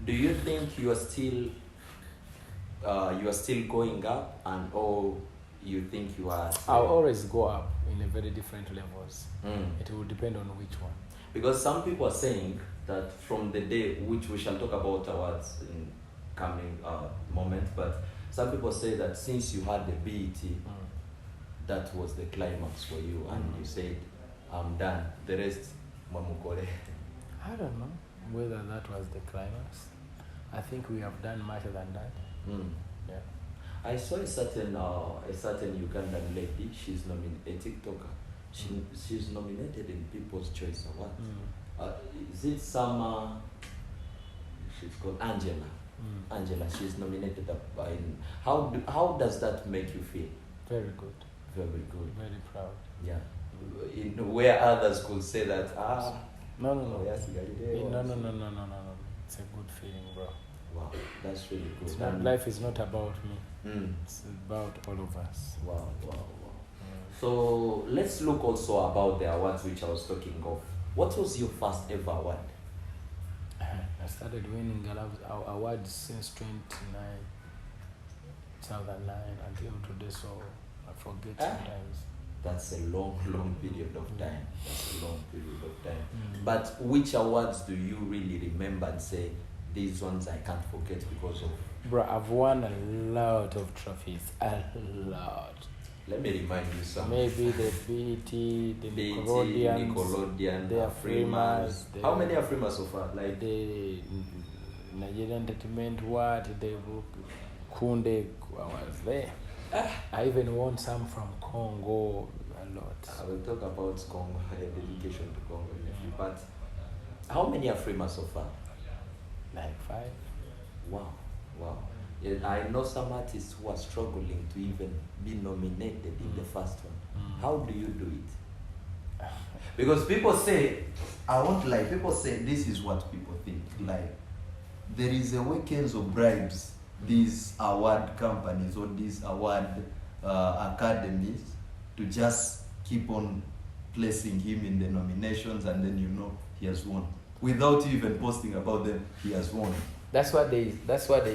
Do you think you are still going up, or you think you are? I'll always go up in a very different levels. It will depend on which one. Because some people are saying that from the day, which we shall talk about awards in coming moment, but some people say that since you had the BET, that was the climax for you, and you said, I'm done. The rest, mamukole. I don't know whether that was the climax. I think we have done much than that. Yeah. I saw a certain Ugandan lady. She's a TikToker. She's nominated in People's Choice Awards. Is it Summer? She's called Angela. Angela. She's nominated in. How does that make you feel? Very good. Very good. Very proud. Yeah. Where others could say that No. Yes, No. It's a good feeling, bro. Wow, that's really good. Life is not about me. It's about all of us. Wow. So let's look also about the awards which I was talking of. What was your first ever award? I started winning awards since 2009 until today, so I forget sometimes. That's a long period of time. But which awards do you really remember and say, these ones I can't forget because of? Bro, I've won a lot of trophies. A lot. Let me remind you some. Maybe the BET, the Nickelodeon, the Afrimas. How many Afrimas so far? Like the Nigerian Entertainment Award, the Kunde, I was there. I even won some from Congo, a lot. I will talk about Congo, dedication to Congo. But how many Afrimas so far? Like 5. Wow. I know some artists who are struggling to even be nominated in the first one. How do you do it? Because people say, I won't lie, people say this is what people think. Like, there is a way Kenzo bribes these award companies or these award academies to just keep on placing him in the nominations, and then he has won. Without even posting about them, he has won. That's what they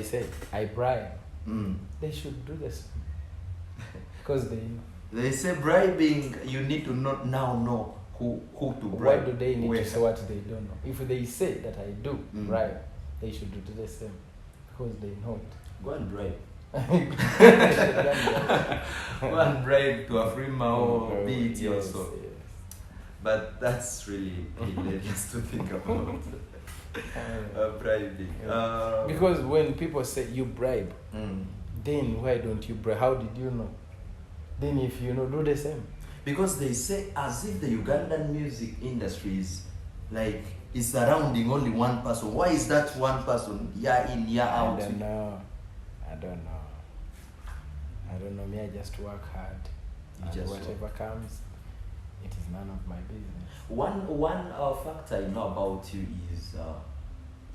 say. I bribe. They should do this. Because they say bribing, you need to not now know who to bribe. Why do they need to say what they don't know? If they say that I do bribe, they should do the same. Because they know it. Go and bribe. Go and bribe to Afrima or BET also. Yes. But that's really hilarious to think about. Bribing. Because when people say you bribe, then why don't you bribe? How did you know? Then if you know, do the same. Because they say as if the Ugandan music industry is surrounding only one person. Why is that one person year in, year out? I don't know. Me, I just work hard. Whatever comes, it is none of my business. One factor I know about you is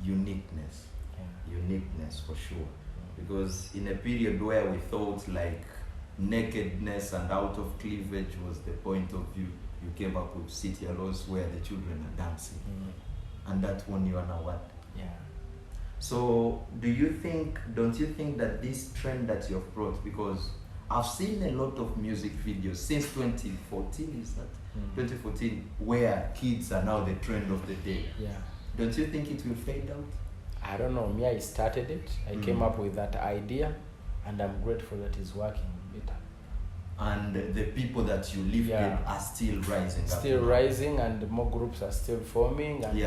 uniqueness. Yeah. Uniqueness for sure. Because in a period where we thought like nakedness and out of cleavage was the point of view, you came up with City Allows where the children are dancing. And that won you an award. Yeah. So don't you think that this trend that you've brought, because I've seen a lot of music videos since 2014, is that? 2014, where kids are now the trend of the day. Yeah. Don't you think it will fade out? I don't know. Me, I started it. I came up with that idea, and I'm grateful that it's working better. And the people that you lifted are still rising. Still rising, and more groups are still forming, and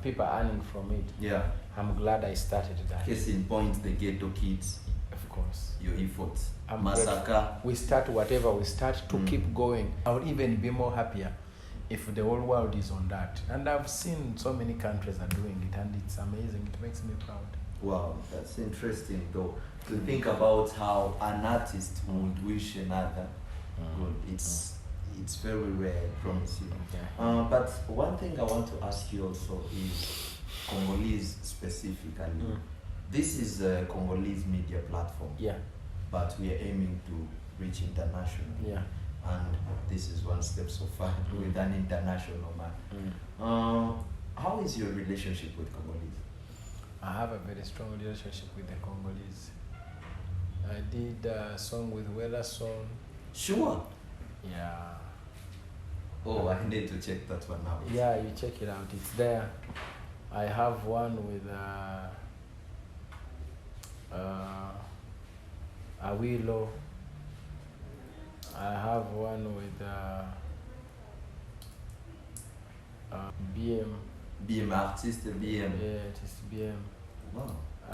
people are earning from it. Yeah. I'm glad I started that. Case in point, the ghetto kids. Of course. Your efforts. Massacre. We start whatever we start to keep going. I would even be more happier if the whole world is on that. And I've seen so many countries are doing it, and it's amazing. It makes me proud. Wow, that's interesting though. To think about how an artist would wish another good. It's very rare, I promise you. Okay. But one thing I want to ask you also is Congolese specifically. This is a Congolese media platform. Yeah. But we are aiming to reach international. Yeah. And this is one step so far with an international man. How is your relationship with Congolese? I have a very strong relationship with the Congolese. I did a song with Weather Song. Sure. Yeah. Oh, I need to check that one out. Yeah, you check it out. It's there. I have one with 𝐈𝐧𝐬𝐭𝐚𝐲. I have one with BM. BM artist, BM. Yeah, it is BM. Wow. I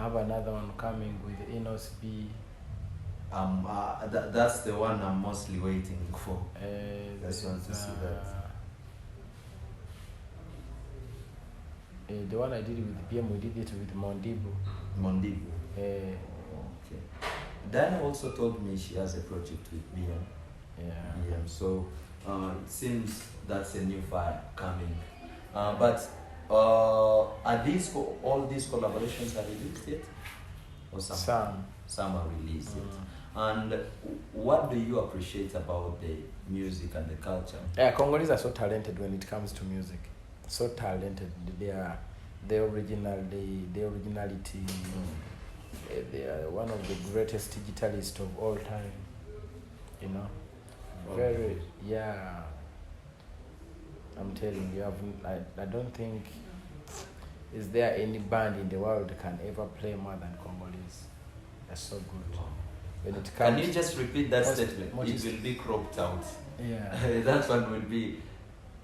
have another one coming with 𝐸𝐵. That's the one I'm mostly waiting for. Just want to see that. The one I did with BM, we did it with Mondibu. Mondibu. Okay. Diana also told me she has a project with BM. Yeah. BM. So it seems that's a new fire coming. But are all these collaborations are released yet? Or some are released yet. And what do you appreciate about the music and the culture? Yeah, Congolese are so talented when it comes to music. So talented. The originality. They are one of the greatest digitalists of all time. You know, very yeah. I'm telling you, I don't think is there any band in the world that can ever play more than Congolese. They're so good. When it comes, can you just repeat that statement? It will be cropped out. Yeah. That one will be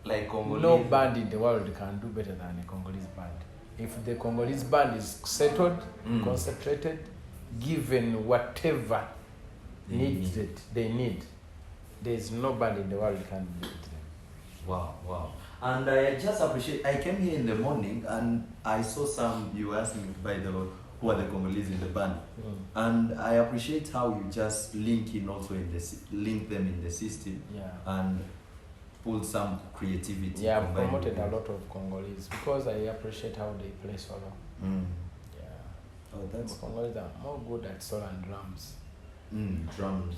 like Congolese. No band in the world can do better than a Congolese band. If the Congolese band is settled, concentrated, given whatever they need, there is no band in the world that can beat them. Wow. And I just appreciate, I came here in the morning and I saw you asked me by the way, who are the Congolese in the band. And I appreciate how you just link them in the system and pull some creativity. Yeah, I've promoted a lot of Congolese because I appreciate how they play solo. Yeah. Oh, that's Congolese are more good at solo and drums. Drums.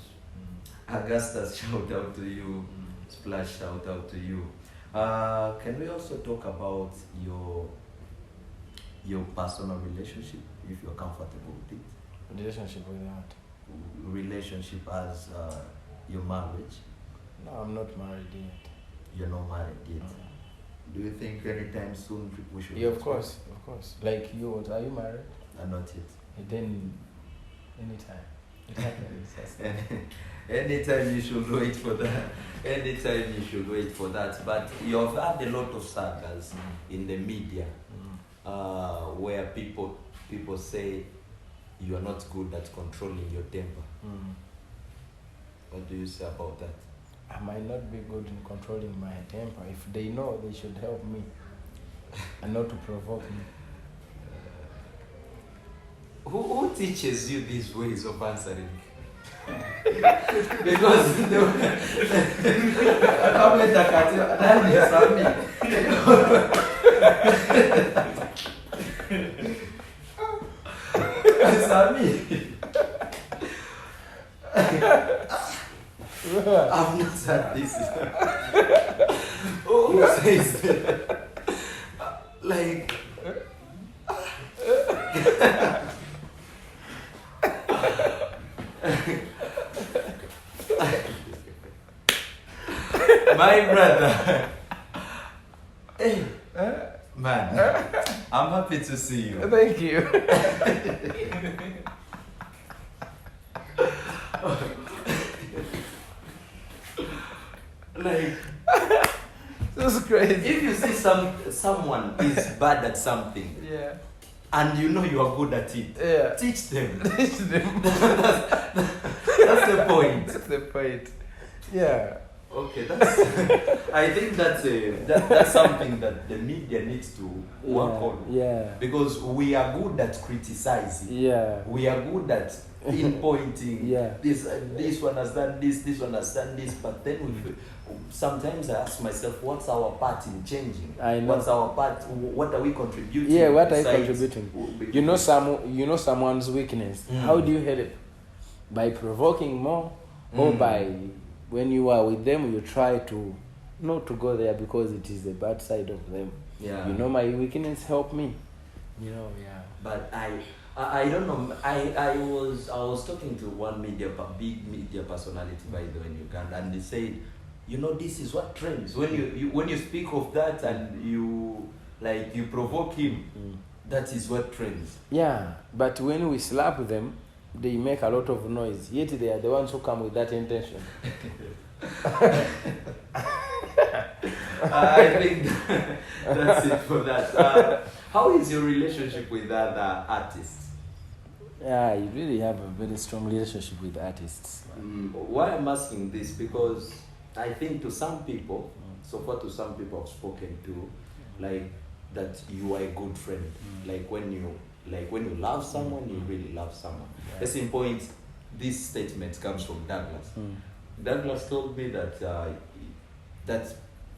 Augustus, shout out to you. Splash, shout out to you. Can we also talk about your personal relationship, if you're comfortable with it? Relationship with what? Relationship as your marriage. No, I'm not married yet. You're not married yet. Do you think anytime soon we should? Yeah, of course. Like you, are you married? Not yet. Then, anytime. It happens. Anytime you should wait for that. But you've had a lot of sagas in the media where people say you are not good at controlling your temper. What do you say about that? I might not be good in controlling my temper. If they know, they should help me and not to provoke me. Who teaches you these ways of answering? Because I've not said this. Who says that? Like my brother. Hey, man, I'm happy to see you. Thank you. Like, this is crazy. if you see someone is bad at something, and you know you are good at it, teach them. Teach them. That's the point. That's the point. Yeah. Okay, I think that's something that the media needs to work on. Yeah. Because we are good at criticizing. Yeah. We are good at pinpointing. This one has done this one has done this, but then sometimes I ask myself, what's our part in changing? I know. What's our part? What are we contributing? Yeah, what are you contributing? You know someone's weakness. How do you help it? By provoking more, or by when you are with them, you try to not to go there because it is the bad side of them. Yeah. You know, my weakness help me. You know, yeah. But I don't know. I was talking to one big media personality by the way in Uganda, and they said, you know, this is what trends. When you speak of that and you provoke him, that is what trends. Yeah, but when we slap them, they make a lot of noise. Yet they are the ones who come with that intention. I think that's it for that. How is your relationship with other artists? Yeah, you really have a very strong relationship with artists. Why I'm asking this, because I think to some people, so far to some people I've spoken to, like that you are a good friend. Like when you love someone, you really love someone. Yeah. Case in point, this statement comes from Douglas. Douglas told me that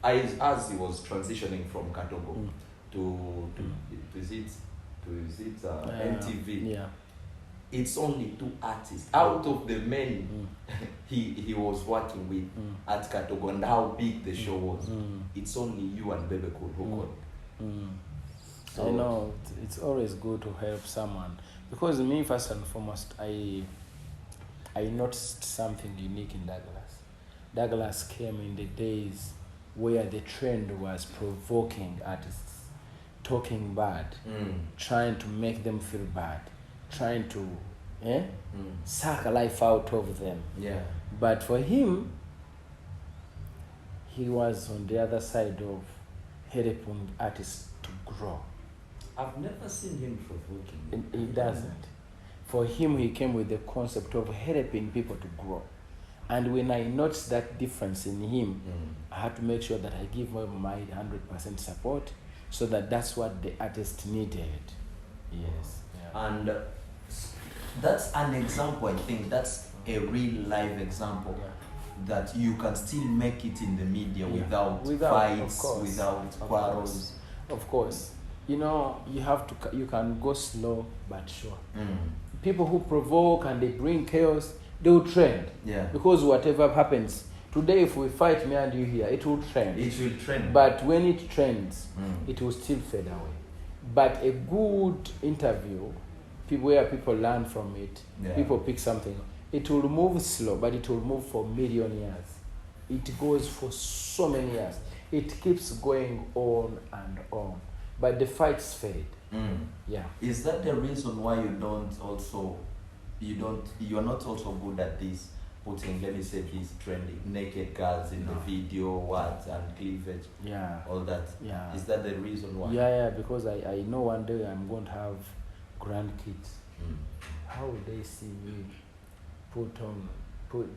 as he was transitioning from Katogo to MTV, yeah. It's only 2 artists out of the many he was working with at Katogo, and how big the show was. It's only you and Bebe Cool who got. So I know it's always good to help someone, because me first and foremost, I noticed something unique in Douglas. Douglas came in the days where the trend was provoking artists, talking bad, trying to make them feel bad, trying to suck life out of them. Yeah. But for him, he was on the other side of helping artists to grow. I've never seen him provoking. He doesn't. For him, he came with the concept of helping people to grow. And when I noticed that difference in him, I had to make sure that I give him my 100% support, so that's what the artist needed. Yes. Yeah. And that's an example, I think. That's a real life example. Yeah. That you can still make it in the media without fights, without quarrels. Of course. You know, you can go slow but sure. People who provoke and they bring chaos, they will trend. Yeah. Because whatever happens, today if we fight me and you here, it will trend. It will trend. But when it trends, it will still fade away. But a good interview, where people learn from it, people pick something, it will move slow, but it will move for million years. It goes for so many years. It keeps going on and on. But the fights fade. Yeah. Is that the reason why you're not also good at this, putting, let me say, these trending naked girls in the video, and cleavage, all that? Yeah. Is that the reason why? Yeah, because I know one day I'm going to have grandkids. How will they see me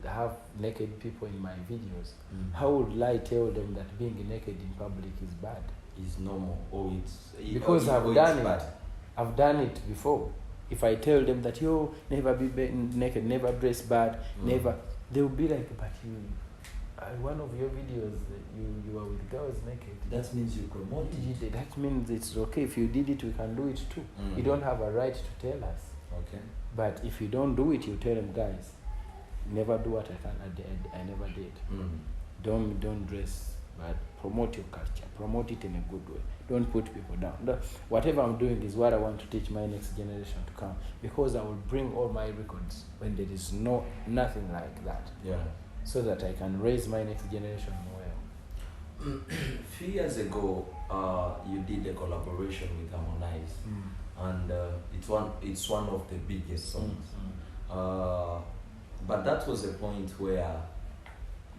have naked people in my videos? How would I tell them that being naked in public is bad? Is normal, or because I've done it. I've done it before. If I tell them that never be naked, never dress bad, never, they will be like, but one of your videos, you are with girls naked. That means you promote it. That means it's okay. If you did it, we can do it too. You don't have a right to tell us. Okay. But if you don't do it, you tell them, guys, never do what I never did. Don't dress, but promote your culture. Promote it in a good way. Don't put people down. Whatever I'm doing is what I want to teach my next generation to come, because I will bring all my records when there is nothing like that. Yeah. So that I can raise my next generation well. A few years ago, you did a collaboration with Harmonize, and it's one of the biggest songs. But that was a point where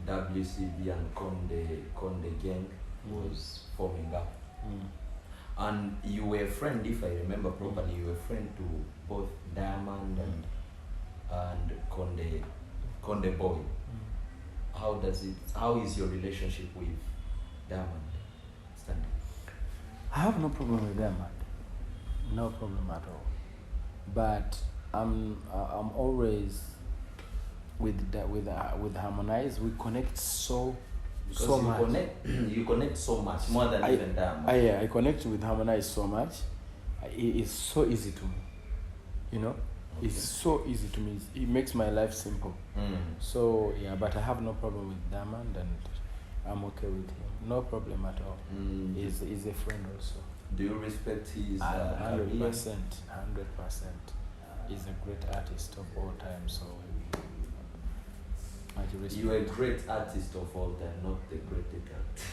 WCB and Konde gang was forming up. And you were a friend, if I remember properly, you were a friend to both Diamond and Konde Boy. How is your relationship with Diamond? Stanley? I have no problem with Diamond. No problem at all. But I'm always with Harmonize. We connect so much. You connect so much more than even Diamond. I connect with Harmonize so much. It's so easy to me. You know, it's so easy to me. It makes my life simple. So yeah, but I have no problem with Diamond, and I'm okay with him. No problem at all. He's a friend also. Do you respect his 100%. career? 100%. He's a great artist of all time. So much respect. You're a great artist of all time, not the greatest artist.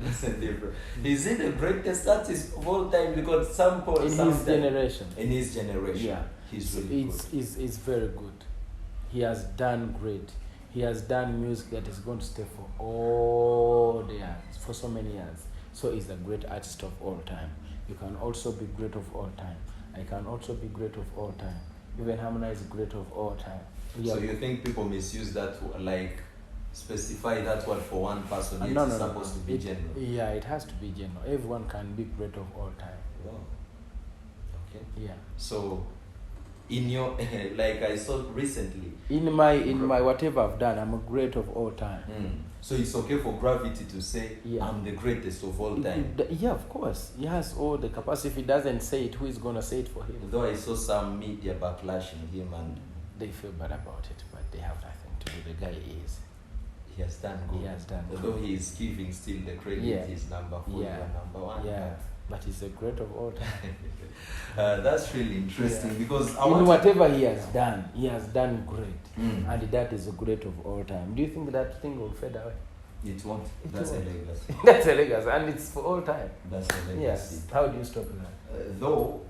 That's a difference. Is he the greatest artist of all time? Because in his generation. In his generation, yeah, he's really good. It's very good. He has done great. He has done music that is going to stay for all the years, for so many years. So he's a great artist of all time. You can also be great of all time. I can also be great of all time. Even Hamna is great of all time. So you think people misuse that, like specify that word for one person? It's supposed to be general. Yeah, it has to be general. Everyone can be great of all time. Wow. Okay. Yeah. So, in your like I saw recently. In my whatever I've done, I'm a great of all time. So it's okay for Gravity to say I'm the greatest of all time. Yeah, of course. He has all the capacity. If he doesn't say it, who is gonna say it for him? Though I saw some media backlashing him and they feel bad about it, but they have nothing to do. The guy he has done good. He has done good. Although he is giving still the credit, he's number 4, number 1. Yeah, but he's a great of all time. That's really interesting because in whatever he has done great, and that is a great of all time. Do you think that thing will fade away? It won't. That's a legacy. That's a legacy, and it's for all time. That's a legacy. Yes. How do you stop that? Though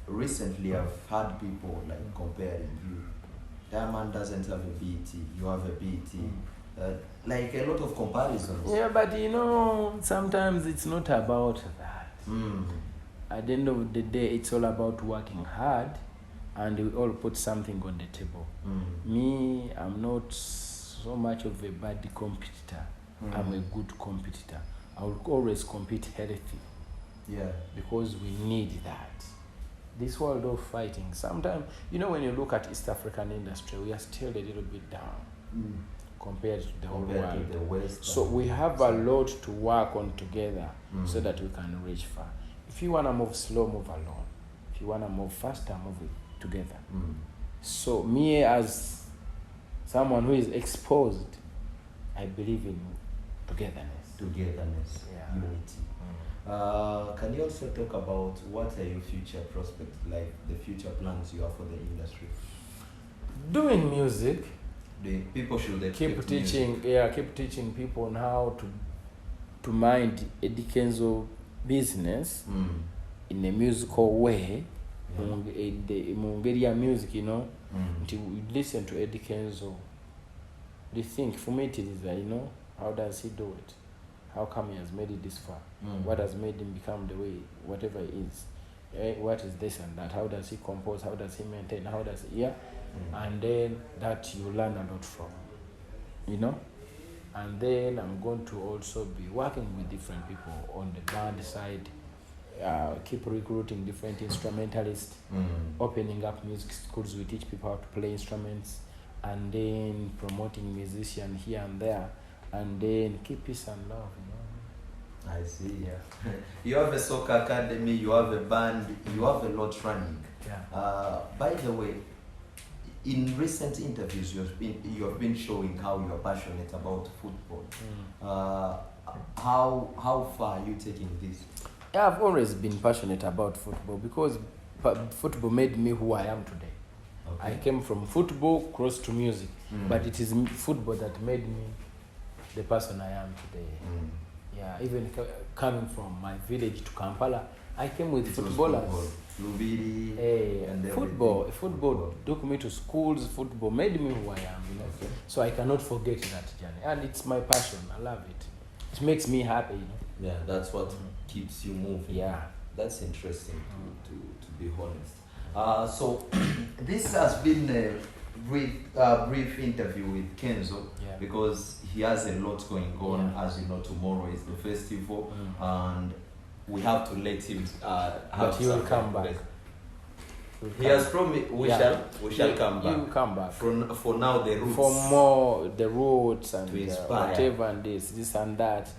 recently I've had people like comparing you. Diamond doesn't have a BET, you have a BET. Like a lot of comparisons. Yeah, but sometimes it's not about that. At the end of the day, it's all about working hard, and we all put something on the table. Me, I'm not so much of a bad competitor. I'm a good competitor. I will always compete healthy. Yeah. Because we need that. This world of fighting, sometimes, when you look at East African industry, we are still a little bit down compared to the whole world. To the West. So we have a lot to work on together so that we can reach far. If you want to move slow, move alone. If you want to move faster, move it together. So me as someone who is exposed, I believe in togetherness. Yeah. Unity. Can you also talk about what are your future prospects, like the future plans you have for the industry? Doing music. People should keep teaching. Keep teaching people on how to mind Eddy Kenzo business in a musical way. Mungeria music, until we listen to Eddy Kenzo. They think for me it is how does he do it? How come he has made it this far? What has made him become the way, whatever he is? What is this and that? How does he compose? How does he maintain? How does he, And then that you learn a lot from, And then I'm going to also be working with different people on the band side, keep recruiting different instrumentalists, opening up music schools. We teach people how to play instruments, and then promoting musicians here and there. And then keep peace and love, I see, yeah. You have a soccer academy, you have a band, you have a lot running. Yeah. By the way, in recent interviews, you have been showing how you are passionate about football. How far are you taking this? Yeah, I've always been passionate about football because football made me who I am today. Okay. I came from football, close to music, but it is football that made me the person I am today. Yeah, even coming from my village to Kampala, I came with footballers. Football took me to schools. Football made me who I am. Okay. So I cannot forget that journey, and it's my passion. I love it. It makes me happy. Yeah, that's what keeps you moving. Yeah, that's interesting to be honest. So this has been a brief interview with Kenzo because he has a lot going on. As you know, tomorrow is the festival, and we have to let him but he will come back. He has promised we shall come back. He will come back. For now, the roots. For more the roots and to whatever and this and that.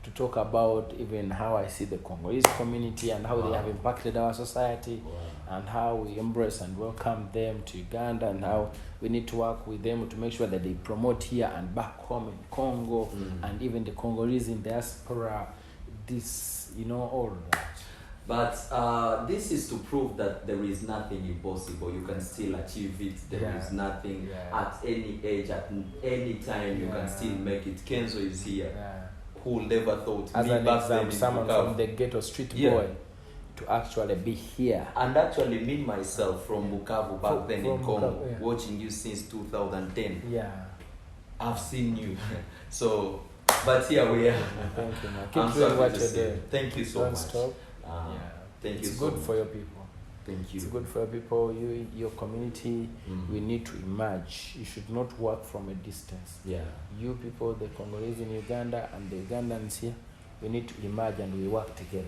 to talk about even how I see the Congolese community and how they have impacted our society, and how we embrace and welcome them to Uganda, and how we need to work with them to make sure that they promote here and back home in Congo, and even the Congolese in diaspora, this, all that. But this is to prove that there is nothing impossible. You can still achieve it. There is nothing at any age, at any time, you can still make it. Kenzo is here. Who would never thought? As me an back example, then someone from the ghetto street boy to actually be here. And actually me myself from Bukavu back then in Congo, Bukavu, watching you since 2010. Yeah. I've seen you. So, but here we are. Thank you, man. I'm Keep doing so what happy you're to see you. doing. Thank you so Don't much. stop. Thank you It's so good much. for your people. Thank you. It's good for your people, your community. We need to emerge. You should not work from a distance. Yeah. You people, the Congolese in Uganda and the Ugandans here, we need to emerge and we work together.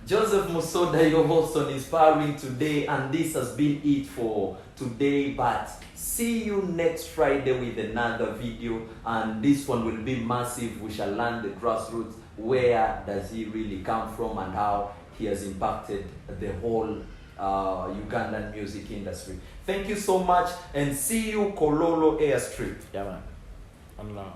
Joseph Musoda, your host on Inspiring Today, and this has been it for today. But see you next Friday with another video, and this one will be massive. We shall learn the grassroots. Where does he really come from, and how he has impacted the whole Ugandan music industry. Thank you so much, and see you Kololo Airstrip. Yeah, man. I'm now.